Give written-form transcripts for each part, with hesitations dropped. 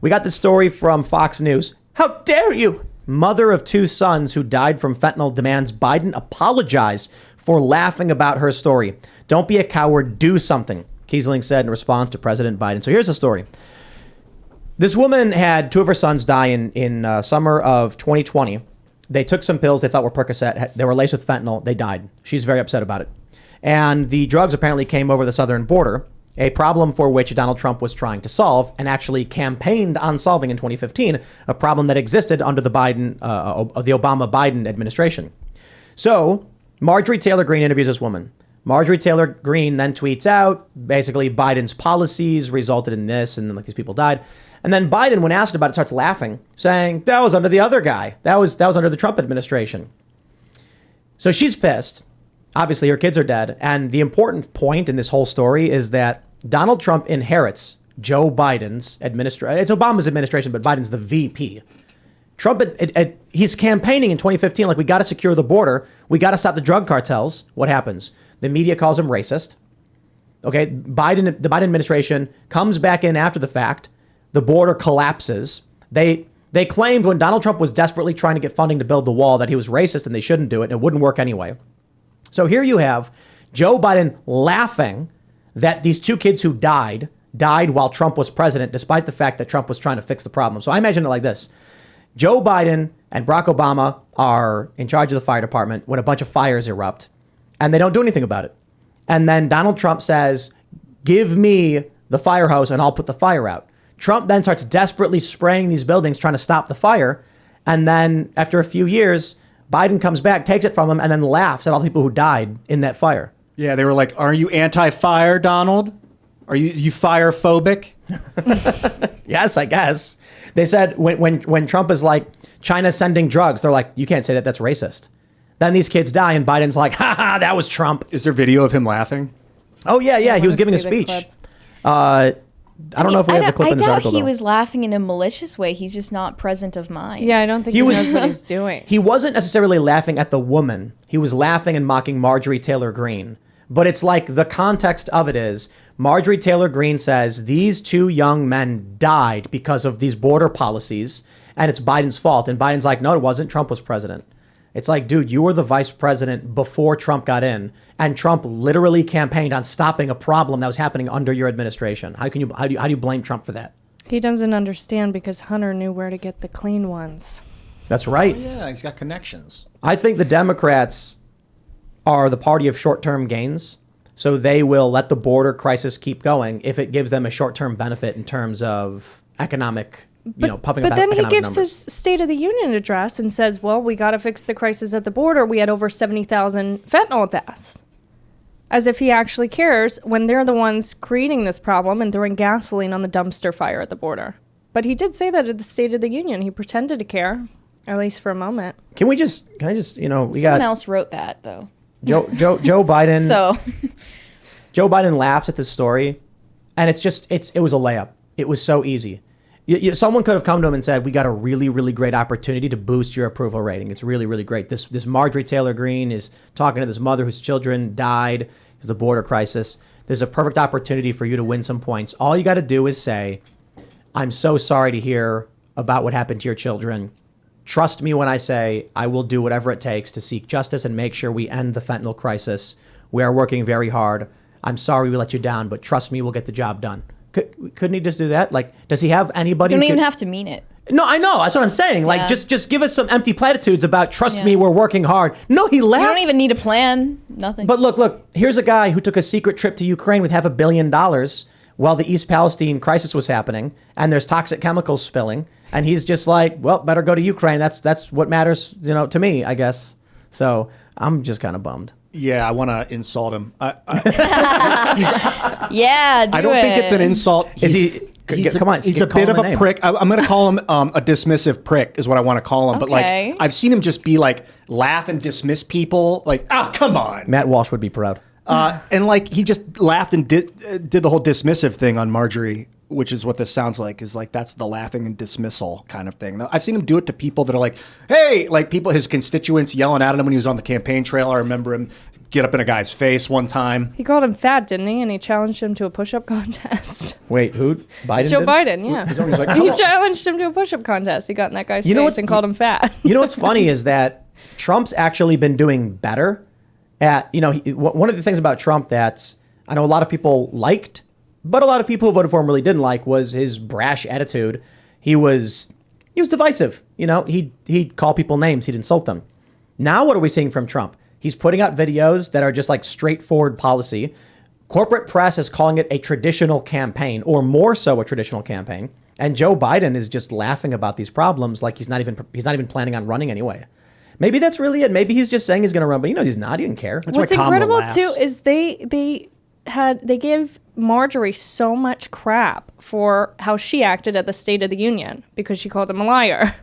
We got this story from Fox News. How dare you? Mother of 2 sons who died from fentanyl demands Biden apologize for laughing about her story. Don't be a coward, do something, Kiesling said in response to President Biden. So here's the story. This woman had 2 of her sons die in summer of 2020. They took some pills they thought were Percocet. They were laced with fentanyl. They died. She's very upset about it. And the drugs apparently came over the southern border, a problem for which Donald Trump was trying to solve and actually campaigned on solving in 2015, a problem that existed under the Obama-Biden administration. So Marjorie Taylor Greene interviews this woman. Marjorie Taylor Greene then tweets out, basically, Biden's policies resulted in this, and like these people died. And then Biden, when asked about it, starts laughing, saying, that was under the other guy. That was under the Trump administration. So she's pissed. Obviously, her kids are dead. And the important point in this whole story is that Donald Trump inherits Joe Biden's administration. It's Obama's administration, but Biden's the VP. Trump, he's campaigning in 2015 like, we got to secure the border. We got to stop the drug cartels. What happens? The media calls him racist. Okay, the Biden administration comes back in after the fact. The border collapses. They claimed when Donald Trump was desperately trying to get funding to build the wall that he was racist and they shouldn't do it. And it wouldn't work anyway. So here you have Joe Biden laughing that these 2 kids who died while Trump was president, despite the fact that Trump was trying to fix the problem. So I imagine it like this. Joe Biden and Barack Obama are in charge of the fire department when a bunch of fires erupt and they don't do anything about it. And then Donald Trump says, give me the fire hose and I'll put the fire out. Trump then starts desperately spraying these buildings, trying to stop the fire. And then after a few years, Biden comes back, takes it from him, and then laughs at all the people who died in that fire. Yeah, they were like, are you anti-fire, Donald? Are you fire-phobic? Yes, I guess. They said when Trump is like, China's sending drugs, they're like, you can't say that, that's racist. Then these kids die, and Biden's like, that was Trump. Is there video of him laughing? Oh, yeah. He was giving a speech. I don't know if we have the clip in this article, he was laughing in a malicious way. He's just not present of mind. Yeah, I don't think he knows what he's doing. He wasn't necessarily laughing at the woman. He was laughing and mocking Marjorie Taylor Greene. But it's like the context of it is Marjorie Taylor Greene says these 2 young men died because of these border policies and it's Biden's fault. And Biden's like, no, it wasn't. Trump was president. It's like, dude, you were the vice president before Trump got in, and Trump literally campaigned on stopping a problem that was happening under your administration. How do you blame Trump for that? He doesn't understand because Hunter knew where to get the clean ones. That's right. Oh, yeah, he's got connections. I think the Democrats are the party of short-term gains, so they will let the border crisis keep going if it gives them a short-term benefit in terms of economic. Puffing but about then he gives numbers. his State of the Union address and says, well, we got to fix the crisis at the border. We had over 70,000 fentanyl deaths. As if he actually cares when they're the ones creating this problem and throwing gasoline on the dumpster fire at the border. But he did say that at the State of the Union. He pretended to care, at least for a moment. Can I just, Someone else wrote that, though. Joe Biden. So Joe Biden laughs at this story, and it was a layup. It was so easy. Someone could have come to him and said, we got a really, really great opportunity to boost your approval rating. It's really, really great. This Marjorie Taylor Greene is talking to this mother whose children died because of the border crisis. There's a perfect opportunity for you to win some points. All you got to do is say, I'm so sorry to hear about what happened to your children. Trust me when I say I will do whatever it takes to seek justice and make sure we end the fentanyl crisis. We are working very hard. I'm sorry we let you down, but trust me, we'll get the job done. Couldn't he just do that? Like, does he have anybody? Don't even have to mean it. No, I know. That's what I'm saying. Like, just give us some empty platitudes about trust me, we're working hard. No, he laughed. You don't even need a plan. Nothing. But look, here's a guy who took a secret trip to Ukraine with $500 million while the East Palestine crisis was happening and there's toxic chemicals spilling. And he's just like, well, better go to Ukraine. That's what matters, to me, I guess. So I'm just kind of bummed. Yeah, I want to insult him. Yeah, I don't think it's an insult. Come on, he's a bit of a prick. I'm going to call him a dismissive prick is what I want to call him. Okay. But like, I've seen him just be like, laugh and dismiss people. Like, oh, come on. Matt Walsh would be proud. And like, he just laughed and did the whole dismissive thing on Marjorie which is what this sounds like, is like that's the laughing and dismissal kind of thing. I've seen him do it to people that are like, hey, like people, his constituents yelling at him when he was on the campaign trail. I remember him get up in a guy's face one time. He called him fat, didn't he? And he challenged him to a push-up contest. Wait, who? Biden? Joe did? Biden, yeah. He's always like, He challenged him to a push-up contest. He got in that guy's face and called him fat. You know what's funny is that Trump's actually been doing better at, one of the things about Trump that I know a lot of people liked, but a lot of people who voted for him really didn't like, was his brash attitude. He was divisive. He'd call people names. He'd insult them. Now what are we seeing from Trump? He's putting out videos that are just like straightforward policy. Corporate press is calling it a traditional campaign, or more so a traditional campaign. And Joe Biden is just laughing about these problems like he's not even planning on running anyway. Maybe that's really it. Maybe he's just saying he's going to run, but he knows he's not. He didn't care. That's What's why Kamala incredible laughs. too is they gave Marjorie so much crap for how she acted at the State of the Union because she called him a liar.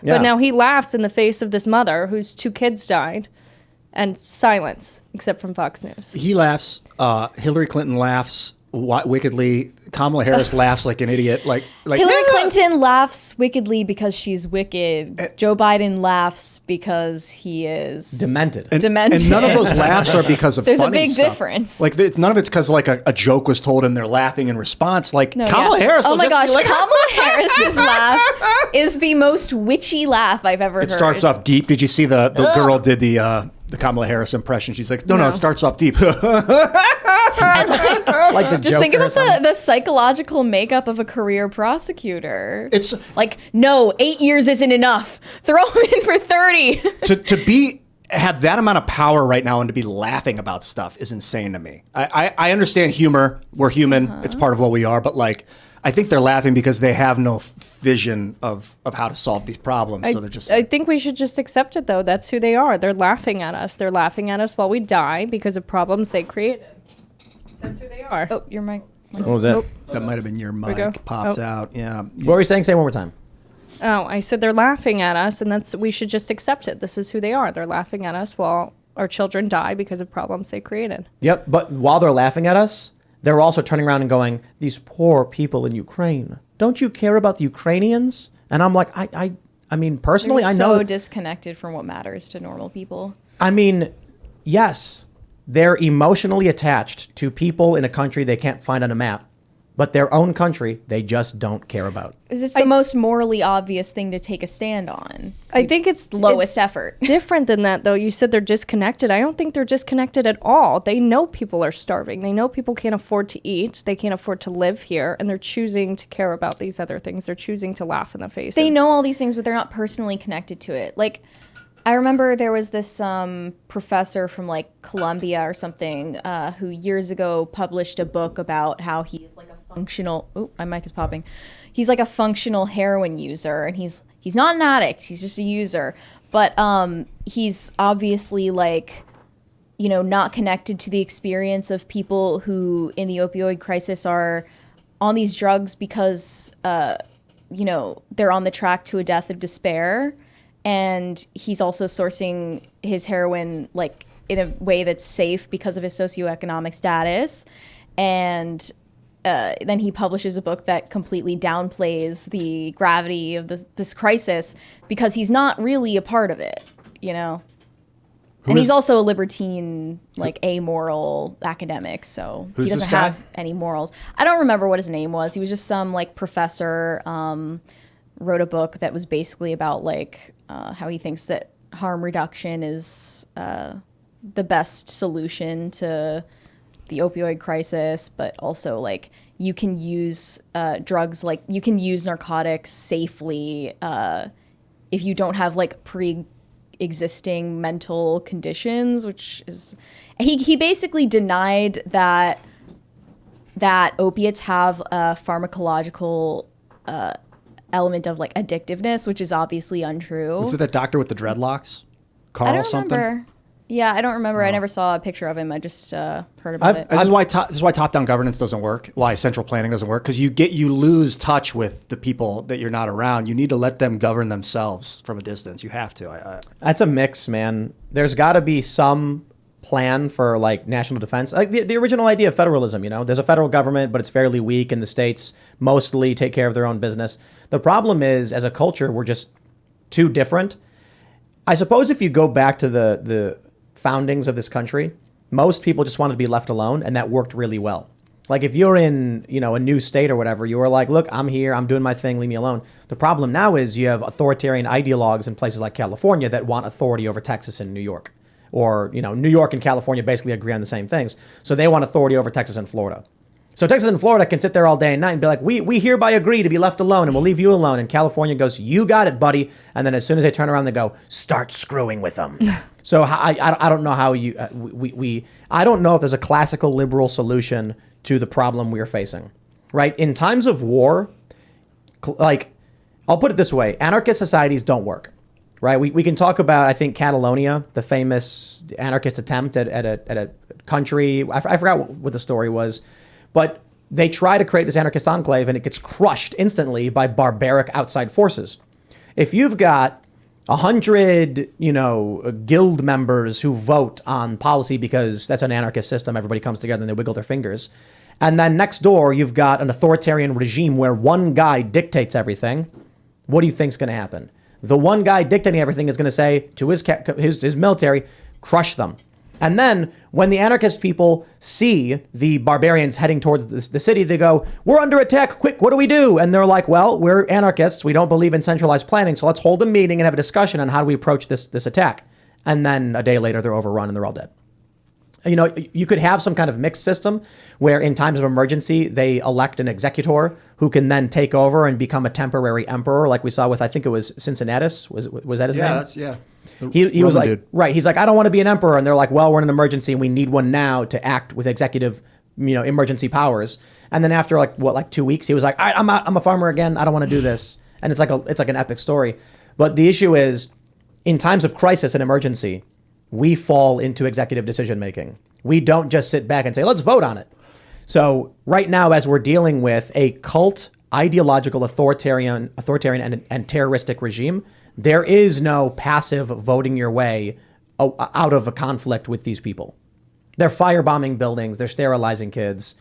Yeah. But now he laughs in the face of this mother whose 2 kids died, and silence, except from Fox News. He laughs. Hillary Clinton laughs wickedly. Kamala Harris laughs like an idiot. Like Hillary Clinton laughs wickedly because she's wicked. Joe Biden laughs because he is demented. demented. And none of those laughs are because of There's a funny big stuff. difference. Like none of it's because like a joke was told and they're laughing in response. Like No, Kamala yeah. Harris. Oh will my just be gosh, like, Kamala Harris's laugh is the most witchy laugh I've ever heard. It starts off deep. Did you see the girl did the Kamala Harris impression? She's like, no, it starts off deep. Like the Just think Joker or about something. the psychological makeup of a career prosecutor. It's like, no, 8 years isn't enough. Throw him in for 30. to have that amount of power right now and to be laughing about stuff is insane to me. I understand humor. We're human. It's part of what we are. But like, I think they're laughing because they have no vision of how to solve these problems. So they're just. I think we should just accept it, though. That's who they are. They're laughing at us. They're laughing at us while we die because of problems they created. That's who they are. Oh, your mic. What was that? That might have been your we go. mic popped Oh. out. Yeah. What were you saying? Say it one more time. Oh, I said they're laughing at us, and we should just accept it. This is who they are. They're laughing at us while our children die because of problems they created. Yep. But while they're laughing at us, they're also turning around and going, these poor people in Ukraine. Don't you care about the Ukrainians? And I'm like, I mean, personally, They're I know. so disconnected from what matters to normal people. I mean, yes, they're emotionally attached to people in a country they can't find on a map, but their own country they just don't care about. Is this the most morally obvious thing to take a stand on? I think it's lowest it's effort. different than that, though. You said they're disconnected. I don't think they're disconnected at all. They know people are starving. They know people can't afford to eat. They can't afford to live here, and they're choosing to care about these other things. They're choosing to laugh in the face. They know all these things, but they're not personally connected to it. Like, I remember there was this professor from like Columbia or something who years ago published a book about how he's like a functional. Oh, my mic is popping. He's like a functional heroin user, and he's not an addict. He's just a user, but he's obviously like, not connected to the experience of people who in the opioid crisis are on these drugs because they're on the track to a death of despair. And he's also sourcing his heroin like in a way that's safe because of his socioeconomic status. And then he publishes a book that completely downplays the gravity of this crisis because he's not really a part of it, And he's also a libertine, like amoral academic, so Who's he doesn't this guy? have any morals. I don't remember what his name was. He was just some like professor. Wrote a book that was basically about like how he thinks that harm reduction is the best solution to the opioid crisis, but also like you can use drugs, like you can use narcotics safely if you don't have like pre-existing mental conditions, which is he basically denied that opiates have a pharmacological element of like addictiveness, which is obviously untrue. Was it that doctor with the dreadlocks? Carl I don't something? remember. Yeah, I don't remember. I never saw a picture of him. I just heard about it. This is why top-down governance doesn't work. Why central planning doesn't work? Because you lose touch with the people that you're not around. You need to let them govern themselves from a distance. You have to. That's a mix, man. There's got to be some plan for like national defense. Like the original idea of federalism, there's a federal government, but it's fairly weak and the states mostly take care of their own business. The problem is, as a culture, we're just too different. I suppose if you go back to the foundings of this country, most people just wanted to be left alone, and that worked really well. Like if you're in, a new state or whatever, you were like, look, I'm here, I'm doing my thing, leave me alone. The problem now is you have authoritarian ideologues in places like California that want authority over Texas and New York. Or, New York and California basically agree on the same things. So they want authority over Texas and Florida. So Texas and Florida can sit there all day and night and be like, we hereby agree to be left alone and we'll leave you alone. And California goes, you got it, buddy. And then as soon as they turn around, they go, start screwing with them. So I don't know how I don't know if there's a classical liberal solution to the problem we are facing, right? In times of war, like, I'll put it this way, anarchist societies don't work, right? We can talk about, I think, Catalonia, the famous anarchist attempt at a country. I forgot what the story was, but they try to create this anarchist enclave and it gets crushed instantly by barbaric outside forces. If you've got 100, guild members who vote on policy because that's an anarchist system, everybody comes together and they wiggle their fingers. And then next door, you've got an authoritarian regime where one guy dictates everything. What do you think's going to happen? The one guy dictating everything is going to say to his military, crush them. And then when the anarchist people see the barbarians heading towards the city, they go, we're under attack. Quick, what do we do? And they're like, well, we're anarchists. We don't believe in centralized planning. So let's hold a meeting and have a discussion on how do we approach this attack. And then a day later, they're overrun and they're all dead. You could have some kind of mixed system where in times of emergency, they elect an executor who can then take over and become a temporary emperor, like we saw with, I think it was Cincinnatus. Was that his name? Yeah. He was like, dude. right. He's like, I don't want to be an emperor. And they're like, well, we're in an emergency and we need one now to act with executive, emergency powers. And then after 2 weeks, he was like, all right, I'm a farmer again. I don't want to do this. And it's like an epic story. But the issue is, in times of crisis and emergency, we fall into executive decision making. We don't just sit back and say, let's vote on it. So right now, as we're dealing with a cult, ideological, authoritarian and terroristic regime, there is no passive voting your way out of a conflict with these people. They're firebombing buildings. They're sterilizing kids.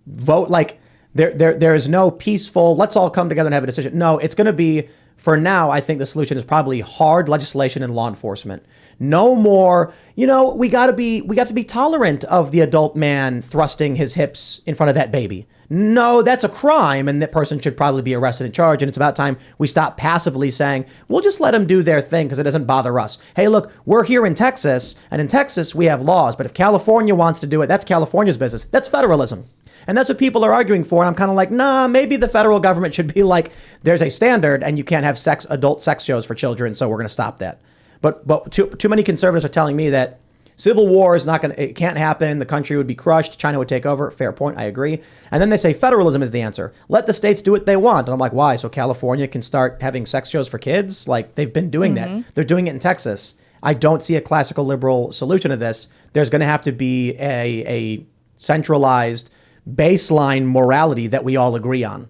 Vote like there is no peaceful, let's all come together and have a decision. No, it's going to be, for now, I think the solution is probably hard legislation and law enforcement. No more, we have to be tolerant of the adult man thrusting his hips in front of that baby. No, that's a crime, and that person should probably be arrested and charged. And it's about time we stop passively saying, we'll just let them do their thing because it doesn't bother us. Hey, look, we're here in Texas, and in Texas we have laws, but if California wants to do it, that's California's business. That's federalism. And that's what people are arguing for. And I'm kind of like, nah, maybe the federal government should be like, there's a standard and you can't have adult sex shows for children, so we're going to stop that. But too many conservatives are telling me that civil war is it can't happen. The country would be crushed. China would take over. Fair point. I agree. And then they say federalism is the answer. Let the states do what they want. And I'm like, why? So California can start having sex shows for kids? Like, they've been doing that. They're doing it in Texas. I don't see a classical liberal solution to this. There's going to have to be a centralized baseline morality that we all agree on.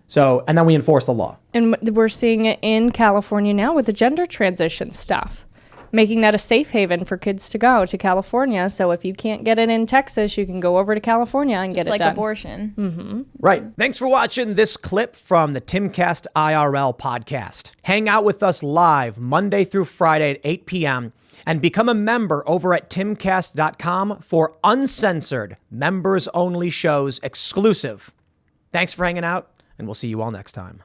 So, and then we enforce the law. And we're seeing it in California now with the gender transition stuff, making that a safe haven for kids to go to California. So if you can't get it in Texas, you can go over to California and get it done. Just like abortion. Mm-hmm. Right. Thanks for watching this clip from the Timcast IRL podcast. Hang out with us live Monday through Friday at 8 p.m. and become a member over at timcast.com for uncensored, members-only shows exclusive. Thanks for hanging out, and we'll see you all next time.